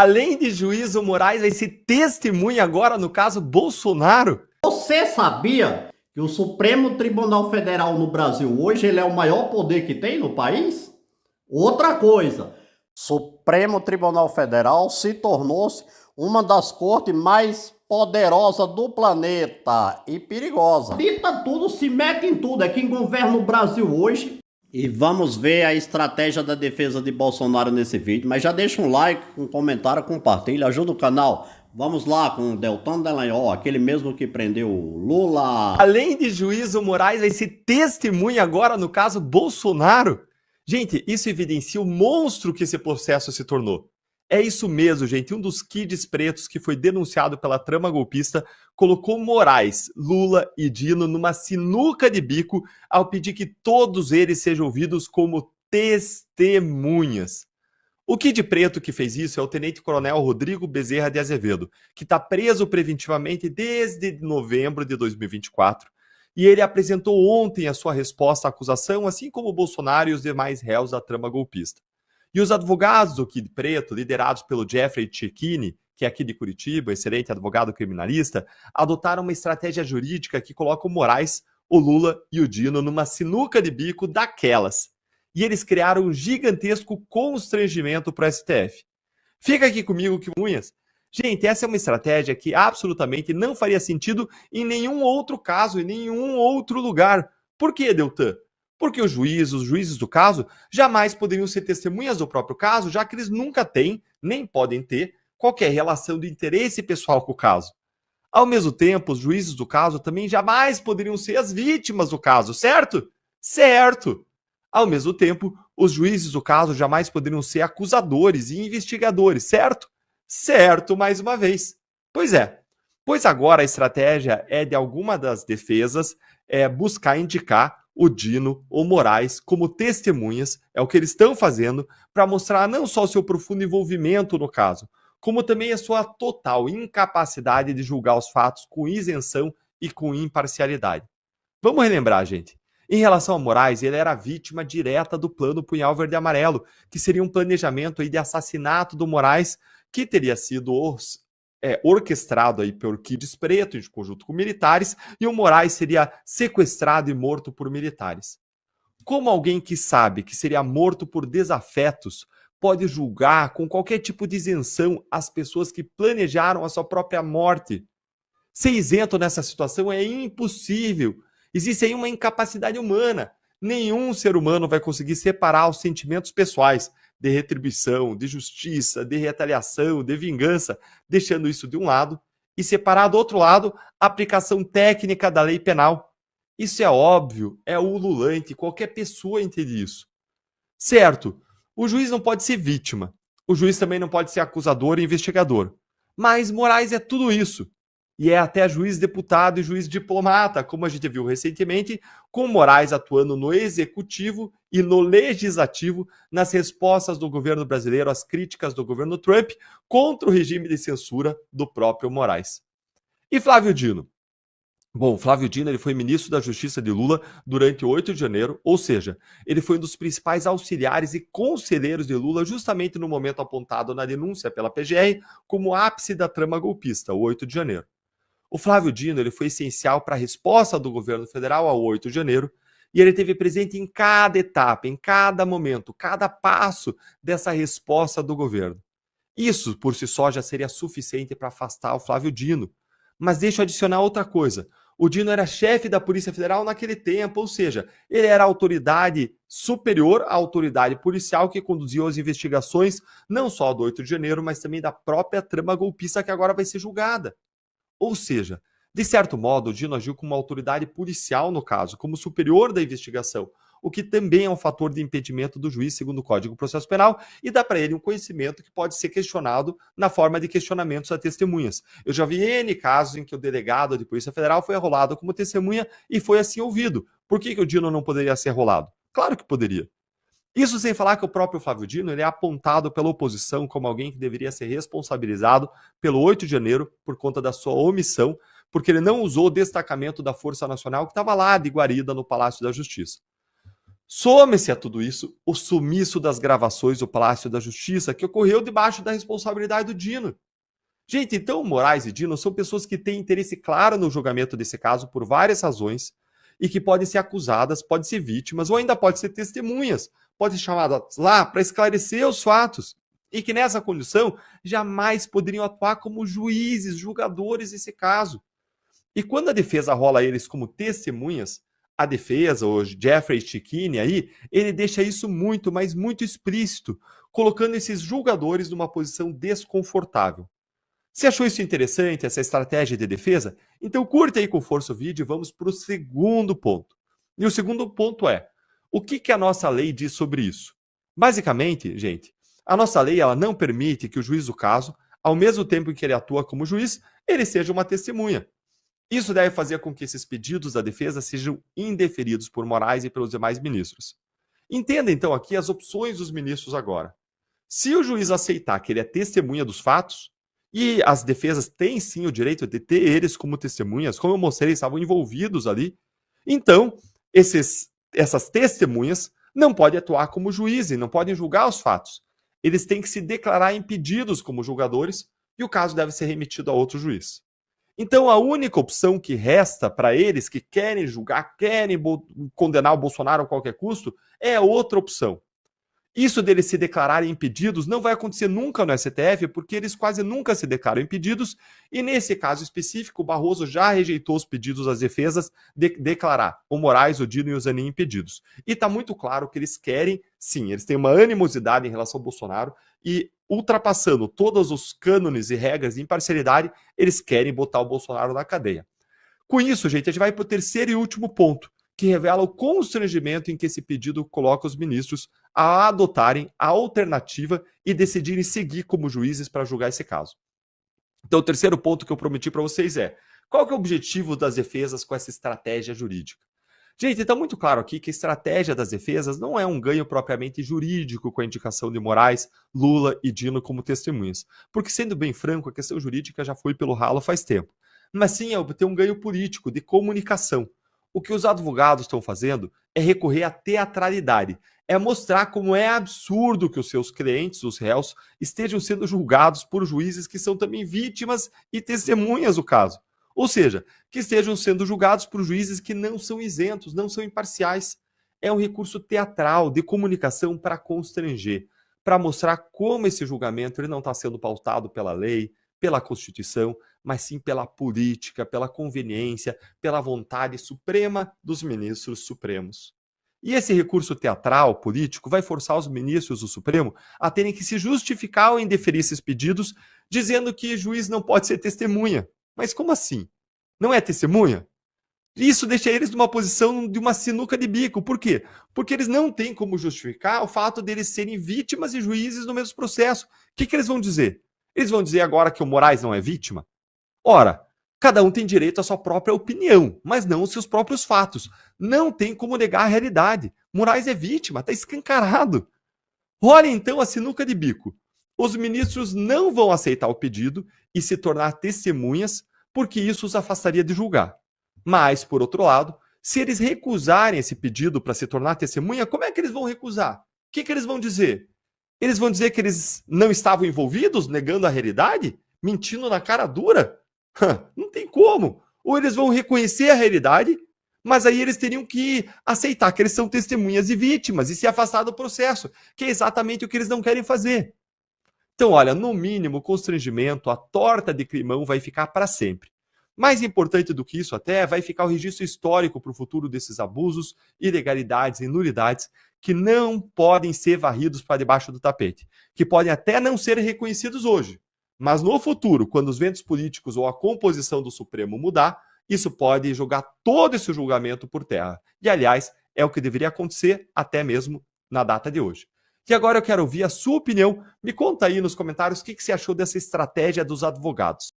Além de juiz, o Moraes vai ser testemunha agora no caso Bolsonaro. Você sabia que o Supremo Tribunal Federal no Brasil hoje ele é o maior poder que tem no país? Outra coisa, Supremo Tribunal Federal se tornou-se uma das cortes mais poderosas do planeta e perigosa. Dita tudo, se mete em tudo, é quem governa o Brasil hoje. E vamos ver a estratégia da defesa de Bolsonaro nesse vídeo. Mas já deixa um like, um comentário, compartilha, ajuda o canal. Vamos lá com o Deltan Dallagnol, aquele mesmo que prendeu o Lula. Além de juiz, o Moraes vai ser testemunha agora no caso Bolsonaro. Gente, isso evidencia o monstro que esse processo se tornou. É isso mesmo, gente. Um dos kids pretos que foi denunciado pela trama golpista colocou Moraes, Lula e Dino numa sinuca de bico ao pedir que todos eles sejam ouvidos como testemunhas. O kid preto que fez isso é o tenente-coronel Rodrigo Bezerra de Azevedo, que está preso preventivamente desde novembro de 2024. E ele apresentou ontem a sua resposta à acusação, assim como o Bolsonaro e os demais réus da trama golpista. E os advogados do Kid Preto, liderados pelo Jeffrey Cecchini, que é aqui de Curitiba, excelente advogado criminalista, adotaram uma estratégia jurídica que coloca o Moraes, o Lula e o Dino numa sinuca de bico daquelas. E eles criaram um gigantesco constrangimento para o STF. Fica aqui comigo que unhas. Gente, essa é uma estratégia que absolutamente não faria sentido em nenhum outro caso, em nenhum outro lugar. Por que, Deltan? Porque os juízes do caso, jamais poderiam ser testemunhas do próprio caso, já que eles nunca têm, nem podem ter, qualquer relação de interesse pessoal com o caso. Ao mesmo tempo, os juízes do caso também jamais poderiam ser as vítimas do caso, certo? Certo! Ao mesmo tempo, os juízes do caso jamais poderiam ser acusadores e investigadores, certo? Certo, mais uma vez. Pois é. Pois agora a estratégia é de alguma das defesas buscar indicar o Dino ou Moraes como testemunhas, é o que eles estão fazendo, para mostrar não só o seu profundo envolvimento no caso, como também a sua total incapacidade de julgar os fatos com isenção e com imparcialidade. Vamos relembrar, gente. Em relação a Moraes, ele era vítima direta do plano Punhal Verde e Amarelo, que seria um planejamento aí de assassinato do Moraes, que teria sido orquestrado aí por Kids Preto, em conjunto com militares, e o Moraes seria sequestrado e morto por militares. Como alguém que sabe que seria morto por desafetos pode julgar com qualquer tipo de isenção as pessoas que planejaram a sua própria morte? Ser isento nessa situação é impossível. Existe aí uma incapacidade humana. Nenhum ser humano vai conseguir separar os sentimentos pessoais de retribuição, de justiça, de retaliação, de vingança, deixando isso de um lado, e separar do outro lado a aplicação técnica da lei penal. Isso é óbvio, é ululante, qualquer pessoa entende isso. Certo, o juiz não pode ser vítima, o juiz também não pode ser acusador e investigador, mas Moraes é tudo isso. E é até juiz deputado e juiz diplomata, como a gente viu recentemente, com Moraes atuando no executivo e no legislativo nas respostas do governo brasileiro às críticas do governo Trump contra o regime de censura do próprio Moraes. E Flávio Dino? Bom, Flávio Dino ele foi ministro da Justiça de Lula durante o 8 de janeiro, ou seja, ele foi um dos principais auxiliares e conselheiros de Lula justamente no momento apontado na denúncia pela PGR como ápice da trama golpista, o 8 de janeiro. O Flávio Dino ele foi essencial para a resposta do governo federal ao 8 de janeiro e ele esteve presente em cada etapa, em cada momento, cada passo dessa resposta do governo. Isso, por si só, já seria suficiente para afastar o Flávio Dino. Mas deixa eu adicionar outra coisa. O Dino era chefe da Polícia Federal naquele tempo, ou seja, ele era a autoridade superior à autoridade policial que conduziu as investigações não só do 8 de janeiro, mas também da própria trama golpista que agora vai ser julgada. Ou seja, de certo modo, o Dino agiu como uma autoridade policial no caso, como superior da investigação, o que também é um fator de impedimento do juiz segundo o Código de Processo Penal e dá para ele um conhecimento que pode ser questionado na forma de questionamentos a testemunhas. Eu já vi N casos em que o delegado de Polícia Federal foi arrolado como testemunha e foi assim ouvido. Por que o Dino não poderia ser arrolado? Claro que poderia. Isso sem falar que o próprio Flávio Dino ele é apontado pela oposição como alguém que deveria ser responsabilizado pelo 8 de janeiro por conta da sua omissão, porque ele não usou o destacamento da Força Nacional que estava lá de guarida no Palácio da Justiça. Some-se a tudo isso o sumiço das gravações do Palácio da Justiça que ocorreu debaixo da responsabilidade do Dino. Gente, então Moraes e Dino são pessoas que têm interesse claro no julgamento desse caso por várias razões e que podem ser acusadas, podem ser vítimas ou ainda podem ser testemunhas, podem ser chamadas lá para esclarecer os fatos e que nessa condição jamais poderiam atuar como juízes, julgadores desse caso. E quando a defesa rola eles como testemunhas, a defesa, o Jeffrey Chikine aí, ele deixa isso muito, mas muito explícito, colocando esses julgadores numa posição desconfortável. Você achou isso interessante, essa estratégia de defesa? Então curta aí com força o vídeo e vamos para o segundo ponto. E o segundo ponto é, o que a nossa lei diz sobre isso? Basicamente, gente, a nossa lei ela não permite que o juiz do caso, ao mesmo tempo em que ele atua como juiz, ele seja uma testemunha. Isso deve fazer com que esses pedidos da defesa sejam indeferidos por Moraes e pelos demais ministros. Entenda então aqui as opções dos ministros agora. Se o juiz aceitar que ele é testemunha dos fatos, e as defesas têm sim o direito de ter eles como testemunhas, como eu mostrei, estavam envolvidos ali, então essas testemunhas não podem atuar como juízes, não podem julgar os fatos. Eles têm que se declarar impedidos como julgadores e o caso deve ser remetido a outro juiz. Então, a única opção que resta para eles que querem julgar, querem condenar o Bolsonaro a qualquer custo, é outra opção. Isso deles se declararem impedidos não vai acontecer nunca no STF, porque eles quase nunca se declaram impedidos, e nesse caso específico, o Barroso já rejeitou os pedidos das defesas de declarar o Moraes, o Dino e o Zanin impedidos. E está muito claro que eles querem, sim, eles têm uma animosidade em relação ao Bolsonaro, e ultrapassando todos os cânones e regras de imparcialidade, eles querem botar o Bolsonaro na cadeia. Com isso, gente, a gente vai para o terceiro e último ponto, que revela o constrangimento em que esse pedido coloca os ministros a adotarem a alternativa e decidirem seguir como juízes para julgar esse caso. Então, o terceiro ponto que eu prometi para vocês é, qual que é o objetivo das defesas com essa estratégia jurídica? Gente, está muito claro aqui que a estratégia das defesas não é um ganho propriamente jurídico com a indicação de Moraes, Lula e Dino como testemunhas. Porque, sendo bem franco, a questão jurídica já foi pelo ralo faz tempo. Mas sim é obter um ganho político, de comunicação. O que os advogados estão fazendo é recorrer à teatralidade, é mostrar como é absurdo que os seus clientes, os réus, estejam sendo julgados por juízes que são também vítimas e testemunhas do caso. Ou seja, que estejam sendo julgados por juízes que não são isentos, não são imparciais. É um recurso teatral de comunicação para constranger, para mostrar como esse julgamento ele não está sendo pautado pela lei, pela Constituição, mas sim pela política, pela conveniência, pela vontade suprema dos ministros supremos. E esse recurso teatral, político, vai forçar os ministros do Supremo a terem que se justificar ao indeferir esses pedidos, dizendo que juiz não pode ser testemunha. Mas como assim? Não é testemunha? Isso deixa eles numa posição de uma sinuca de bico. Por quê? Porque eles não têm como justificar o fato deles serem vítimas e juízes no mesmo processo. O que eles vão dizer? Eles vão dizer agora que o Moraes não é vítima? Ora, cada um tem direito à sua própria opinião, mas não os seus próprios fatos. Não tem como negar a realidade. Moraes é vítima, está escancarado. Olha então a sinuca de bico. Os ministros não vão aceitar o pedido e se tornar testemunhas, porque isso os afastaria de julgar. Mas, por outro lado, se eles recusarem esse pedido para se tornar testemunha, como é que eles vão recusar? O que eles vão dizer? Eles vão dizer que eles não estavam envolvidos, negando a realidade? Mentindo na cara dura? Não tem como. Ou eles vão reconhecer a realidade, mas aí eles teriam que aceitar que eles são testemunhas e vítimas e se afastar do processo, que é exatamente o que eles não querem fazer. Então, olha, no mínimo, o constrangimento, a torta de climão vai ficar para sempre. Mais importante do que isso até, vai ficar o registro histórico para o futuro desses abusos, ilegalidades e nulidades que não podem ser varridos para debaixo do tapete, que podem até não ser reconhecidos hoje, mas no futuro, quando os ventos políticos ou a composição do Supremo mudar, isso pode jogar todo esse julgamento por terra. E, aliás, é o que deveria acontecer até mesmo na data de hoje. E agora eu quero ouvir a sua opinião. Me conta aí nos comentários o que você achou dessa estratégia dos advogados.